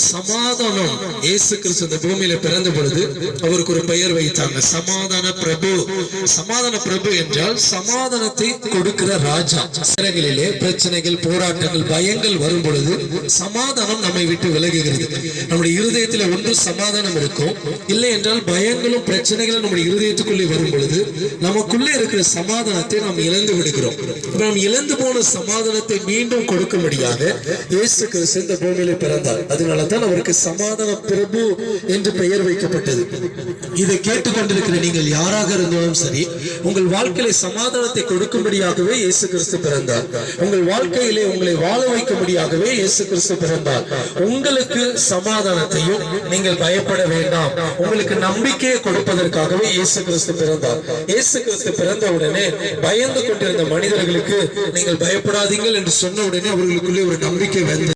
சமாதானம். இயேசு கிறிஸ்து இந்த பூமியில பிறந்த பொழுது அவருக்கு ஒரு பெயர் வைத்தாங்க, சமாதான பிரபு. சமாதான பிரபு என்றால் சமாதானத்தை கொடுக்கிற ராஜா. நேரங்களிலே பிரச்சனைகள், போராட்டங்கள், பயங்கள் வரும் பொழுது சமாதானம் நம்மை விட்டு விலகுகிறது. நம்முடைய இருதயத்தில் ஒன்று சமாதானம் இருக்கும், இல்லை என்றால் பயங்களும் பிரச்சனைகளும் நம்முடைய இருதயத்துக்குள்ளே வரும் பொழுது நமக்குள்ளே இருக்கிற சமாதானத்தை நாம் இழந்து விடுகிறோம். நாம் இழந்து போன சமாதானத்தை மீண்டும் கொடுக்கும்படியாக இயேசு கிறிஸ்து இந்த பூமியில பிறந்தார். அதனாலதான் அவருக்கு சமாதான பிரபு என்று பெயர் வைக்கப்பட்டது. இதை கேட்டுக்கொண்டிருக்கிற நீங்கள் யாராக இருந்தாலும் சரி, உங்கள் வாழ்க்கையில சமாதானத்தை கொடுக்கும்படியாகவே இயேசு கிறிஸ்து பிறந்தார். உங்கள் வாழ்க்கையிலே உங்களை வாழ வைக்கும்படியாகவே இயேசு கிறிஸ்து பிறந்தார். உங்களுக்கு சமாதானத்தையும், நீங்கள் பயப்பட வேண்டாம், உங்களுக்கு நம்பிக்கையை கொடுப்பதற்காகவே இயேசு கிறிஸ்து பிறந்தார். இயேசு கிறிஸ்து பிறந்த உடனே பயந்து கொண்டிருந்த மனிதர்களுக்கு நீங்கள் பயப்படாதீங்கள் என்று சொன்ன உடனே அவர்களுக்குள்ளே ஒரு நம்பிக்கை வந்தது.